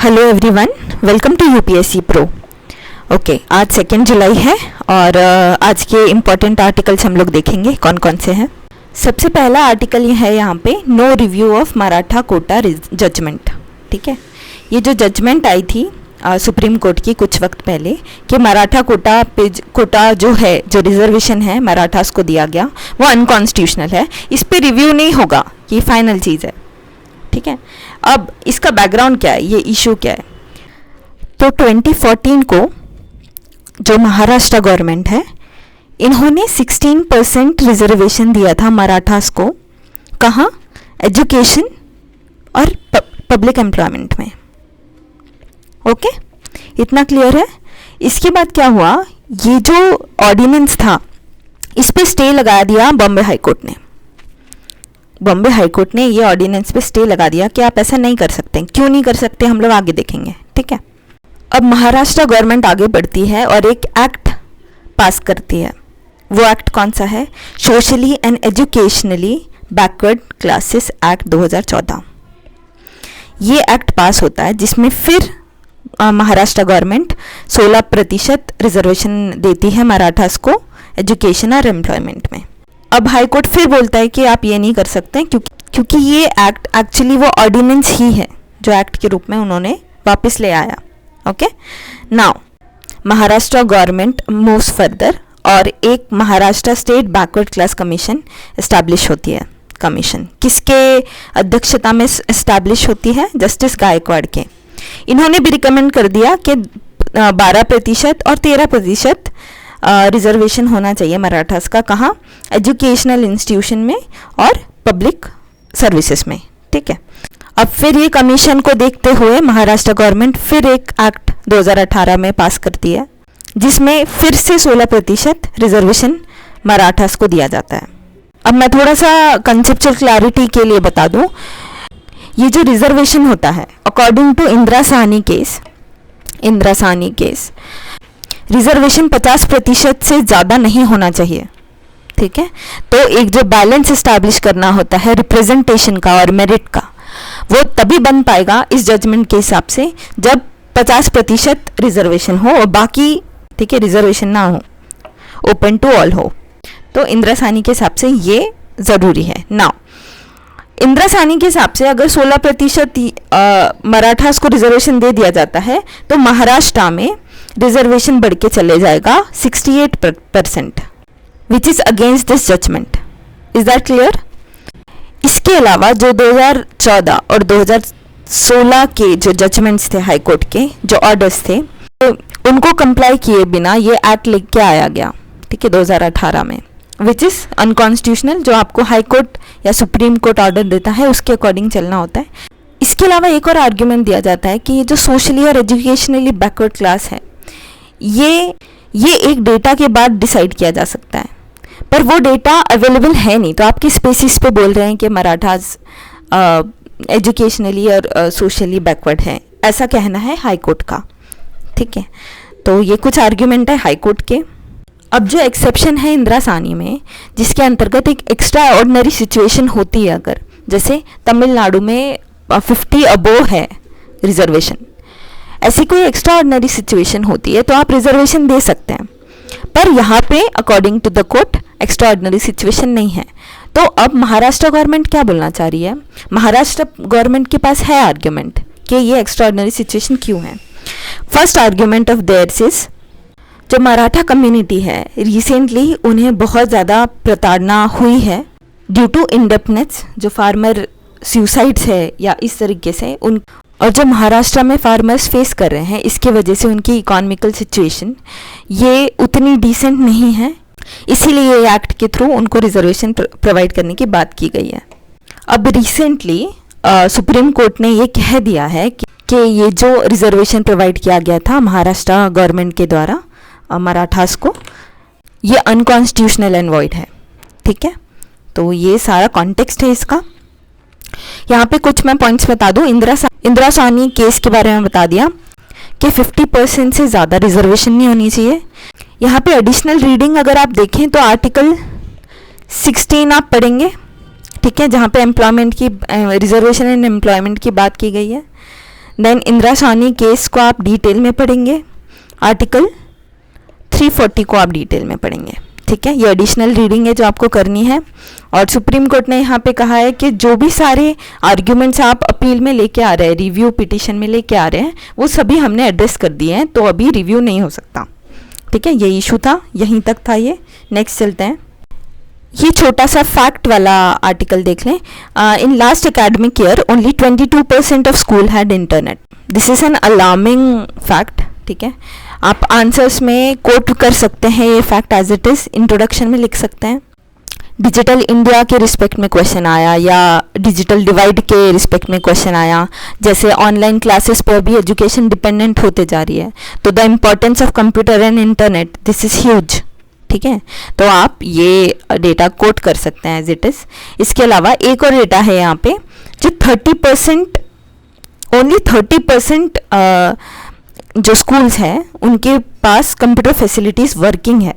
Hello everyone, welcome to UPSC pro. Okay, आज 2 जुलाई है और आज के इम्पॉर्टेंट आर्टिकल्स हम लोग देखेंगे कौन कौन से हैं। सबसे पहला आर्टिकल ये है यहाँ पे, no review of Maratha quota judgment. ठीक है, ये जो जजमेंट आई थी सुप्रीम कोर्ट की कुछ वक्त पहले कि मराठा कोटा जो है, जो रिजर्वेशन है मराठास को दिया गया, वो अनकॉन्स्टिट्यूशनल है, इस पे रिव्यू नहीं होगा, ये फाइनल चीज़ है। ठीक है, अब इसका बैकग्राउंड क्या है, ये इशू क्या है। तो 2014 को जो महाराष्ट्र गवर्नमेंट है, इन्होंने 16% रिजर्वेशन दिया था मराठास को। कहाँ? एजुकेशन और पब्लिक एम्प्लॉयमेंट में। ओके, इतना क्लियर है। इसके बाद क्या हुआ, ये जो ऑर्डिनेंस था इस पे स्टे लगा दिया बॉम्बे हाई कोर्ट ने। बॉम्बे हाई कोर्ट ने ये ऑर्डिनेंस पे स्टे लगा दिया कि आप ऐसा नहीं कर सकते। क्यों नहीं कर सकते, हम लोग आगे देखेंगे। ठीक है, अब महाराष्ट्र गवर्नमेंट आगे बढ़ती है और एक एक्ट पास करती है। वो एक्ट कौन सा है? Socially and educationally backward classes act 2014। ये एक्ट पास होता है जिसमें फिर महाराष्ट्र गवर्नमेंट 16% रिजर्वेशन देती है मराठास को एजुकेशन और एम्प्लॉयमेंट में। अब हाई कोर्ट फिर बोलता है कि आप ये नहीं कर सकते क्योंकि ये एक्ट एक्चुअली वो ऑर्डिनेंस ही है जो एक्ट के रूप में उन्होंने वापस ले आया। Okay, now Maharashtra government moves further और एक Maharashtra state backward class commission establish होती है। कमीशन किसके अध्यक्षता में एस्टैब्लिश होती है? जस्टिस गायकवाड़ के। इन्होंने भी रिकमेंड कर दिया कि 12% और 13% रिजर्वेशन होना चाहिए मराठास का। कहाँ? एजुकेशनल इंस्टीट्यूशन में और पब्लिक सर्विसेज में। ठीक है, अब फिर ये कमीशन को देखते हुए महाराष्ट्र गवर्नमेंट फिर एक एक्ट 2018 में पास करती है जिसमें फिर से 16% रिजर्वेशन मराठास को दिया जाता है। अब मैं थोड़ा सा कंसेप्चुअल क्लैरिटी के लिए बता दूं, ये जो रिजर्वेशन होता है according to Indira Sawhney case reservation 50% से ज़्यादा नहीं होना चाहिए। ठीक है, तो एक जो बैलेंस इस्टेब्लिश करना होता है रिप्रेजेंटेशन का और मेरिट का, वो तभी बन पाएगा इस जजमेंट के हिसाब से जब 50% रिजर्वेशन हो और बाकी, ठीक है, रिजर्वेशन ना हो, ओपन टू ऑल हो। तो इंदिरा साहनी के हिसाब से ये ज़रूरी है। नाउ इंदिरा साहनी के हिसाब से अगर 16% मराठास को रिजर्वेशन दे दिया जाता है तो महाराष्ट्र में रिजर्वेशन बढ़ के चले जाएगा 68%, which is against this judgment. Is that clear? इसके अलावा जो 2014 और 2016 के जो जजमेंट्स थे हाई कोर्ट के, जो ऑर्डर्स थे, तो उनको कंप्लाई किए बिना ये एक्ट लेके आया गया। ठीक है, 2018 में, विच इज़ अनकॉन्स्टिट्यूशनल। जो आपको हाई कोर्ट या सुप्रीम कोर्ट ऑर्डर देता है उसके अकॉर्डिंग चलना होता है। इसके अलावा एक और आर्ग्यूमेंट दिया जाता है कि ये जो सोशली और एजुकेशनली बैकवर्ड क्लास है, ये एक डेटा के बाद डिसाइड किया जा सकता है, पर वो डेटा अवेलेबल है नहीं। तो आप किस बेसिस पे बोल रहे हैं कि मराठास एजुकेशनली और सोशली बैकवर्ड है? ऐसा कहना है हाई कोर्ट का। ठीक है, तो ये कुछ आर्ग्यूमेंट है हाई कोर्ट के। अब जो एक्सेप्शन है इंदिरा साहनी में, जिसके अंतर्गत एक एक्स्ट्रा ऑर्डिनरी सिचुएशन होती है, अगर जैसे तमिलनाडु में 50 अबोव है रिजर्वेशन, ऐसी कोई एक्स्ट्रा ऑर्डिनरी सिचुएशन होती है तो आप रिजर्वेशन दे सकते हैं, पर यहाँ पे according to the court extraordinary situation नहीं है। तो अब महाराष्ट्र गवर्नमेंट क्या बोलना चाह रही है? महाराष्ट्र गवर्नमेंट के पास है आर्ग्यूमेंट कि ये एक्स्ट्रा ऑर्डिनरी सिचुएशन क्यों है। First argument of theirs is, जो मराठा कम्युनिटी है, रिसेंटली उन्हें बहुत ज़्यादा प्रताड़ना हुई है ड्यू टू इंडेप्थनेस, जो फार्मर सुसाइड्स है या इस तरीके से उन, और जो महाराष्ट्र में फार्मर्स फेस कर रहे हैं, इसके वजह से उनकी इकोनॉमिकल सिचुएशन ये उतनी डिसेंट नहीं है। इसीलिए ये एक्ट के थ्रू उनको रिजर्वेशन प्रोवाइड करने की बात की गई है। अब रिसेंटली सुप्रीम कोर्ट ने ये कह दिया है कि ये जो रिजर्वेशन प्रोवाइड किया गया था महाराष्ट्र गवर्नमेंट के द्वारा मराठास को, ये अनकॉन्स्टिट्यूशनल एंड वॉइड है। ठीक है, तो ये सारा कॉन्टेक्स्ट है इसका। यहाँ पे कुछ मैं पॉइंट्स बता दूँ। इंदिरा साहनी केस के बारे में बता दिया कि 50% से ज़्यादा रिजर्वेशन नहीं होनी चाहिए। यहाँ पे एडिशनल रीडिंग अगर आप देखें तो आर्टिकल 16 आप पढ़ेंगे। ठीक है, जहाँ पे एम्प्लॉयमेंट की रिजर्वेशन एंड एम्प्लॉयमेंट की बात की गई है। देन इंदिरा साहनी केस को आप डिटेल में पढ़ेंगे, आर्टिकल 340 को आप डिटेल में पढ़ेंगे, ठीक है। ये एडिशनल रीडिंग है जो आपको करनी है। और सुप्रीम कोर्ट ने यहाँ पे कहा है कि जो भी सारे आर्ग्यूमेंट्स आप अपील में लेके आ रहे हैं, रिव्यू पिटिशन में लेके आ रहे हैं, वो सभी हमने एड्रेस कर दिए हैं, तो अभी रिव्यू नहीं हो सकता, ठीक है। ये इशू था, यहीं तक था ये। नेक्स्ट चलते हैं। ये छोटा सा फैक्ट वाला आर्टिकल देख लें। In last academic year only 22% of school had internet. This is an alarming fact, ठीक है। आप आंसर्स में कोट कर सकते हैं ये fact as it is, introduction में लिख सकते हैं। डिजिटल इंडिया के रिस्पेक्ट में क्वेश्चन आया या डिजिटल डिवाइड के रिस्पेक्ट में क्वेश्चन आया, जैसे ऑनलाइन क्लासेस पर भी एजुकेशन डिपेंडेंट होते जा रही है, तो the importance of computer and internet, this is huge, ठीक है। तो आप ये डेटा कोट कर सकते हैं एज इट इज़। इसके अलावा एक और डेटा है यहाँ पे जो 30%, ओनली 30% जो स्कूल्स हैं उनके पास कंप्यूटर फैसिलिटीज़ वर्किंग है,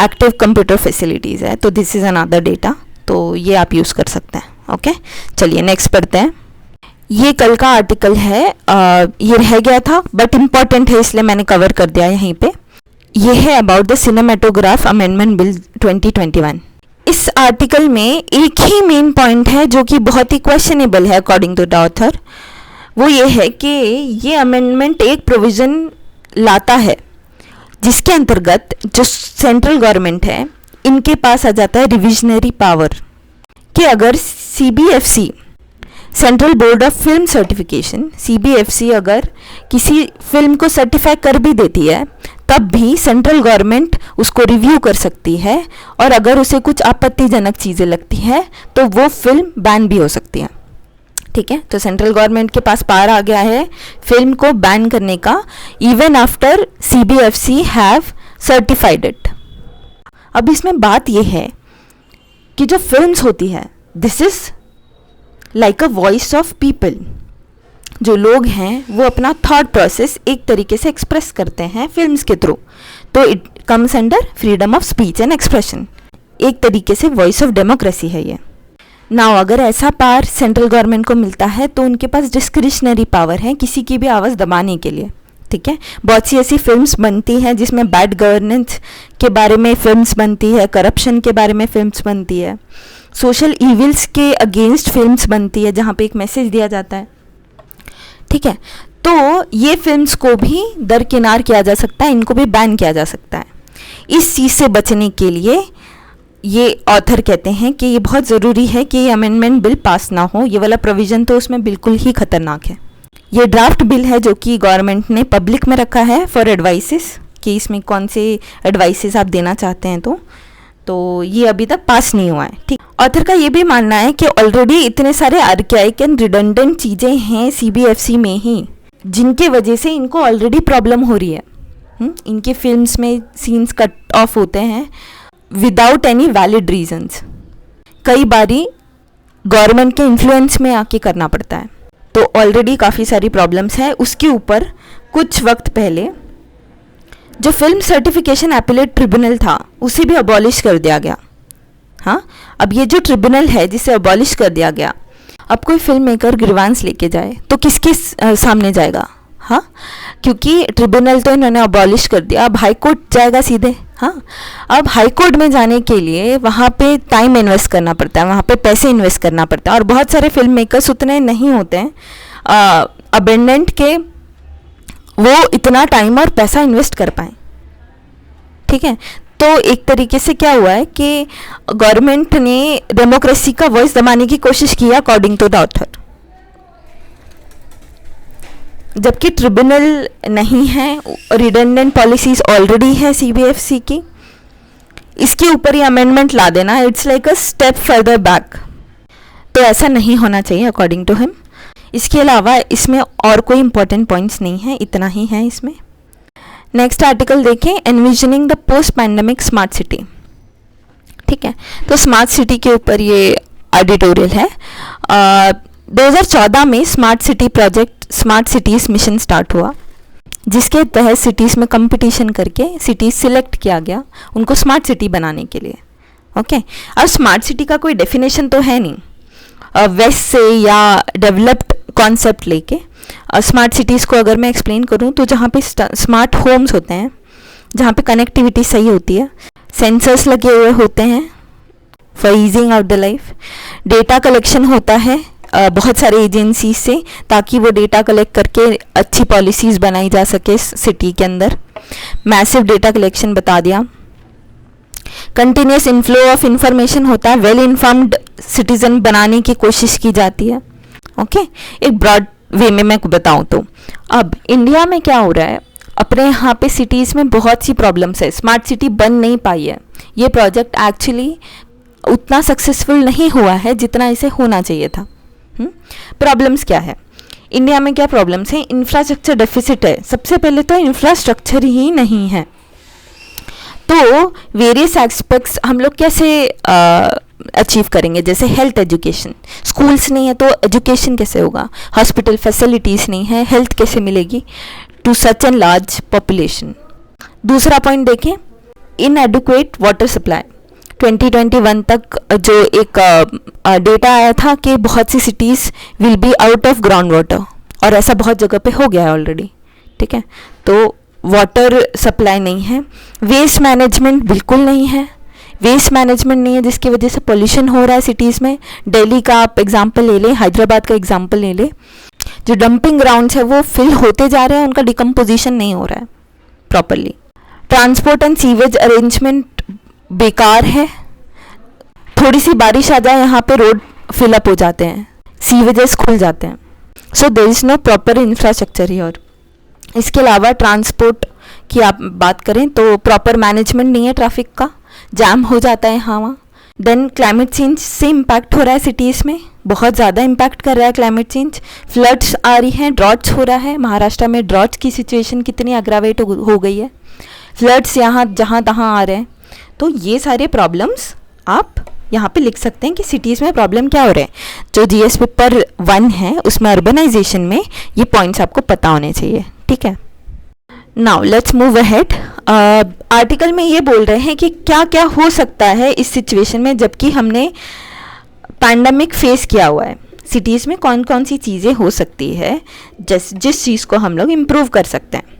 एक्टिव कंप्यूटर फैसिलिटीज़ है, तो दिस इज़ अनदर डेटा, तो ये आप यूज़ कर सकते हैं। ओके, चलिए नेक्स्ट पढ़ते हैं। ये कल का आर्टिकल है, ये रह गया था बट इम्पॉर्टेंट है इसलिए मैंने कवर कर दिया यहीं पे। ये है about the cinematograph amendment bill 2021। इस आर्टिकल में एक ही मेन पॉइंट है जो कि बहुत ही क्वेश्चनेबल है अकॉर्डिंग टू द ऑथर। वो ये है कि ये अमेंडमेंट एक प्रोविज़न लाता है जिसके अंतर्गत जो सेंट्रल गवर्नमेंट है इनके पास आ जाता है रिविजनरी पावर, कि अगर CBFC central board of film certification CBFC अगर किसी फिल्म को सर्टिफाई कर भी देती है तब भी सेंट्रल गवर्नमेंट उसको रिव्यू कर सकती है, और अगर उसे कुछ आपत्तिजनक चीज़ें लगती है तो वो फिल्म बैन भी हो सकती है, ठीक है। तो सेंट्रल गवर्नमेंट के पास पावर आ गया है फिल्म को बैन करने का, even after CBFC have certified it. अब इसमें बात यह है कि जो फिल्म्स होती है this is like a voice of people. जो लोग हैं वो अपना थॉट प्रोसेस एक तरीके से एक्सप्रेस करते हैं फिल्म्स के थ्रू, तो it comes under freedom of speech and expression, एक तरीके से वॉइस ऑफ डेमोक्रेसी है ये। नाउ अगर ऐसा पावर सेंट्रल गवर्नमेंट को मिलता है तो उनके पास डिस्क्रिशनरी पावर है किसी की भी आवाज़ दबाने के लिए, ठीक है। बहुत सी ऐसी फिल्म्स बनती हैं जिसमें बैड गवर्नेंस के बारे में फिल्म्स बनती है, करप्शन के बारे में फिल्म्स बनती है, सोशल इविल्स के अगेंस्ट फिल्म्स बनती है जहाँ पे एक मैसेज दिया जाता है, ठीक है। तो ये फिल्म्स को भी दरकिनार किया जा सकता है, इनको भी बैन किया जा सकता है। इस चीज़ से बचने के लिए ये ऑथर कहते हैं कि ये बहुत ज़रूरी है कि ये अमेंडमेंट बिल पास ना हो। ये वाला प्रोविज़न तो उसमें बिल्कुल ही खतरनाक है। ये ड्राफ्ट बिल है जो कि गवर्नमेंट ने पब्लिक में रखा है फॉर एडवाइसेस, कि इसमें कौन से एडवाइसेस आप देना चाहते हैं, तो ये अभी तक पास नहीं हुआ है, ठीक। ऑथर का ये भी मानना है कि ऑलरेडी इतने सारे आर्काइक एंड रिडंडेंट चीज़ें हैं CBFC में ही जिनके वजह से इनको ऑलरेडी प्रॉब्लम हो रही है। इनके फिल्म्स में सीन्स कट ऑफ होते हैं विदाउट एनी वैलिड रीजंस, कई बारी गवर्नमेंट के इन्फ्लुएंस में आके करना पड़ता है, तो ऑलरेडी काफ़ी सारी प्रॉब्लम्स है। उसके ऊपर कुछ वक्त पहले जो फिल्म सर्टिफिकेशन एपिलेट ट्रिब्यूनल था उसे भी अबॉलिश कर दिया गया। हाँ, अब ये जो ट्रिब्यूनल है जिसे अबॉलिश कर दिया गया, अब कोई फिल्म मेकर ग्रीवांस लेके जाए तो किसके सामने जाएगा? हाँ, क्योंकि ट्रिब्यूनल तो इन्होंने अबॉलिश कर दिया, अब हाई कोर्ट जाएगा सीधे। हाँ, अब हाई कोर्ट में जाने के लिए वहाँ पे टाइम इन्वेस्ट करना पड़ता है, वहाँ पे पैसे इन्वेस्ट करना पड़ता है, और बहुत सारे फिल्म मेकर्स उतने नहीं होते हैं अबेंडेंट के वो इतना टाइम और पैसा इन्वेस्ट कर पाएँ, ठीक है। तो एक तरीके से क्या हुआ है कि गवर्नमेंट ने डेमोक्रेसी का वॉइस दबाने की कोशिश की अकॉर्डिंग टू द ऑथर, जबकि ट्रिब्यूनल नहीं है, रिडंडेंट पॉलिसीज ऑलरेडी है CBFC की। इसके ऊपर ये अमेंडमेंट ला देना, it's like a step further back, तो ऐसा नहीं होना चाहिए अकॉर्डिंग टू हिम। इसके अलावा इसमें और कोई इंपॉर्टेंट पॉइंट्स नहीं है, इतना ही है इसमें। नेक्स्ट आर्टिकल देखें, envisioning the post pandemic smart city, ठीक है। तो स्मार्ट सिटी के ऊपर ये एडिटोरियल है। 2014 में smart city project smart cities mission start हुआ, जिसके तहत सिटीज़ में कंपटीशन करके सिटीज़ सिलेक्ट किया गया उनको स्मार्ट सिटी बनाने के लिए। ओके, अब स्मार्ट सिटी का कोई डेफिनेशन तो है नहीं वेस्ट से या डेवलप्ड कॉन्सेप्ट लेके, स्मार्ट सिटीज़ को अगर मैं एक्सप्लेन करूँ तो जहाँ पे स्मार्ट होम्स होते हैं, जहाँ पे कनेक्टिविटी सही होती है, सेंसर्स लगे हुए होते हैं for easing out the life, data collection होता है बहुत सारे एजेंसी से, ताकि वो डेटा कलेक्ट करके अच्छी पॉलिसीज़ बनाई जा सके सिटी के अंदर, मैसिव डेटा कलेक्शन बता दिया, कंटिन्यूस इनफ्लो ऑफ इंफॉर्मेशन होता है, वेल इन्फॉर्म्ड सिटीज़न बनाने की कोशिश की जाती है। ओके, एक ब्रॉड वे में मैं बताऊं तो अब इंडिया में क्या हो रहा है, अपने यहाँ पे सिटीज़ में बहुत सी प्रॉब्लम्स है, स्मार्ट सिटी बन नहीं पाई है, ये प्रोजेक्ट एक्चुअली उतना सक्सेसफुल नहीं हुआ है जितना इसे होना चाहिए था। प्रॉब्लम्स क्या है इंडिया में, क्या प्रॉब्लम्स हैं? इंफ्रास्ट्रक्चर डेफिसिट है, सबसे पहले तो इंफ्रास्ट्रक्चर ही नहीं है, तो वेरियस एस्पेक्ट्स हम लोग कैसे अचीव करेंगे, जैसे हेल्थ एजुकेशन, स्कूल्स नहीं है तो एजुकेशन कैसे होगा, हॉस्पिटल फैसिलिटीज़ नहीं है, हेल्थ कैसे मिलेगी to such an large population. दूसरा पॉइंट देखें, इनएडुक्वेट वाटर सप्लाई, 2021 तक जो एक डेटा आया था कि बहुत सी cities will be out of ground water, और ऐसा बहुत जगह पे हो गया है ऑलरेडी, ठीक है। तो वाटर सप्लाई नहीं है, वेस्ट मैनेजमेंट बिल्कुल नहीं है, वेस्ट मैनेजमेंट नहीं है जिसकी वजह से पोल्यूशन हो रहा है सिटीज़ में। दिल्ली का आप एग्जांपल ले लें, हैदराबाद का एग्जांपल ले लें, जो डंपिंग ग्राउंड्स है वो फिल होते जा रहे हैं, उनका डिकम्पोजिशन नहीं हो रहा है properly. Transport and sewage arrangement बेकार है, थोड़ी सी बारिश आ जाए यहाँ पे रोड फिलअप हो जाते हैं, सीवेजेस खुल जाते हैं, so there is no proper infrastructure here. इसके अलावा ट्रांसपोर्ट की आप बात करें तो प्रॉपर मैनेजमेंट नहीं है, ट्रैफिक का जाम हो जाता है यहाँ वहाँ। देन क्लाइमेट चेंज से इम्पैक्ट हो रहा है सिटीज़ में, बहुत ज़्यादा इम्पैक्ट कर रहा है क्लाइमेट चेंज, फ्लड्स आ रही हैं, ड्रॉट्स हो रहा है, महाराष्ट्र में ड्रॉट्स की सिचुएशन कितनी अग्रावेट हो गई है, फ्लड्स यहाँ जहाँ तहाँ आ रहे हैं। तो ये सारे प्रॉब्लम्स आप यहाँ पे लिख सकते हैं कि सिटीज़ में प्रॉब्लम क्या हो रहे हैं। जो जीएस पेपर 1 है उसमें अर्बनाइजेशन में ये पॉइंट्स आपको पता होने चाहिए, ठीक है। Now let's move ahead. Article में ये बोल रहे हैं कि क्या क्या हो सकता है इस सिचुएशन में, जबकि हमने पैंडमिक फेस किया हुआ है, सिटीज़ में कौन कौन सी चीज़ें हो सकती है जिस चीज़ को हम लोग इम्प्रूव कर सकते हैं।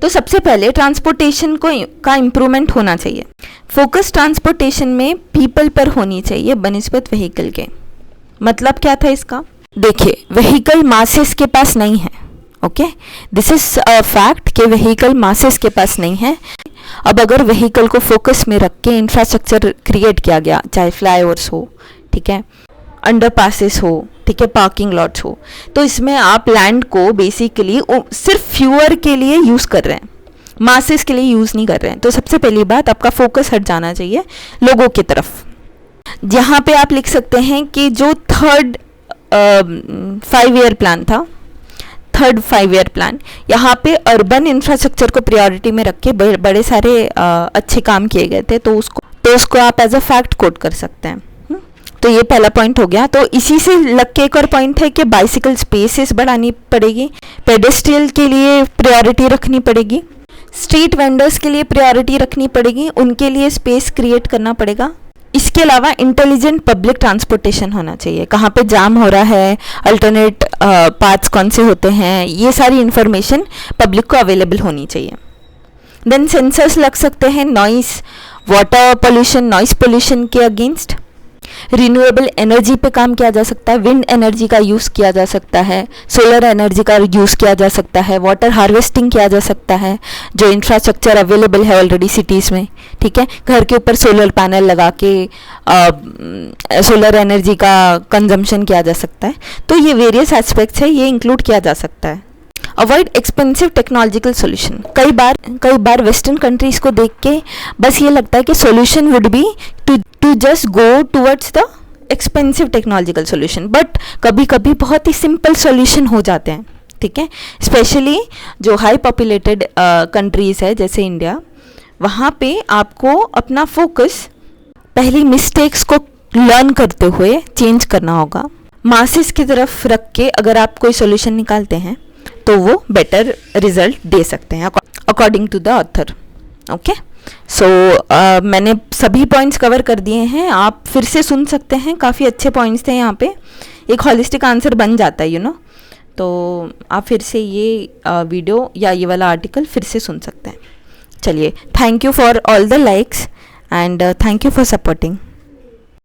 तो सबसे पहले ट्रांसपोर्टेशन का इम्प्रूवमेंट होना चाहिए, फोकस ट्रांसपोर्टेशन में पीपल पर होनी चाहिए बनिस्बत व्हीकल के। मतलब क्या था इसका, देखिए व्हीकल मासेस के पास नहीं है, okay, this is a fact कि व्हीकल मासेस के पास नहीं है। अब अगर व्हीकल को फोकस में रख के इंफ्रास्ट्रक्चर क्रिएट किया गया, चाहे फ्लाईओवर्स हो, ठीक है, अंडरपासेस हो, ठीक है, पार्किंग लॉट्स हो, तो इसमें आप लैंड को बेसिकली सिर्फ फ्यूअर के लिए यूज़ कर रहे हैं, मासेस के लिए यूज़ नहीं कर रहे हैं। तो सबसे पहली बात, आपका फोकस हट जाना चाहिए लोगों की तरफ। यहाँ पे आप लिख सकते हैं कि जो थर्ड 5-year प्लान था, थर्ड 5-year प्लान, यहाँ पे अर्बन इंफ्रास्ट्रक्चर को प्रायोरिटी में रख के बड़े सारे अच्छे काम किए गए थे, तो उसको आप एज अ फैक्ट कोट कर सकते हैं। तो ये पहला पॉइंट हो गया। तो इसी से लग के एक और पॉइंट है कि बाइसिकल स्पेसेस बढ़ानी पड़ेगी, पेडेस्ट्रियल के लिए प्रायोरिटी रखनी पड़ेगी, स्ट्रीट वेंडर्स के लिए प्रायोरिटी रखनी पड़ेगी, उनके लिए स्पेस क्रिएट करना पड़ेगा। इसके अलावा इंटेलिजेंट पब्लिक ट्रांसपोर्टेशन होना चाहिए, कहाँ पे जाम हो रहा है, अल्टरनेट पाथ्स कौन से होते हैं, ये सारी इन्फॉर्मेशन पब्लिक को अवेलेबल होनी चाहिए। देन सेंसर्स लग सकते हैं noise, water pollution, noise pollution के अगेंस्ट। रिन्यूएबल एनर्जी पे काम किया जा सकता है, विंड एनर्जी का यूज़ किया जा सकता है, सोलर एनर्जी का यूज़ किया जा सकता है, वाटर हार्वेस्टिंग किया जा सकता है, जो इंफ्रास्ट्रक्चर अवेलेबल है ऑलरेडी सिटीज़ में, ठीक है, घर के ऊपर सोलर पैनल लगा के सोलर एनर्जी का कंजम्पशन किया जा सकता है। तो ये वेरियस एस्पेक्ट्स है, ये इंक्लूड किया जा सकता है। अवॉइड एक्सपेंसिव टेक्नोलॉजिकल सोल्यूशन, कई बार वेस्टर्न कंट्रीज़ को देख के बस ये लगता है कि solution would be to just go towards the expensive technological solution, but कभी कभी बहुत ही सिंपल सोल्यूशन हो जाते हैं, ठीक है। स्पेशली जो हाई पॉपुलेटेड कंट्रीज़ है जैसे इंडिया, वहाँ पे आपको अपना फोकस पहली मिस्टेक्स को लर्न करते हुए चेंज करना होगा। मासेस की तरफ रख के अगर आप कोई सोल्यूशन निकालते हैं तो वो बेटर रिजल्ट दे सकते हैं according to the author, okay. So मैंने सभी पॉइंट्स कवर कर दिए हैं, आप फिर से सुन सकते हैं, काफ़ी अच्छे पॉइंट्स थे यहाँ पे, एक हॉलिस्टिक आंसर बन जाता है, यू नो। तो आप फिर से ये वीडियो या ये वाला आर्टिकल फिर से सुन सकते हैं. चलिए, thank you for all the likes and thank you for supporting.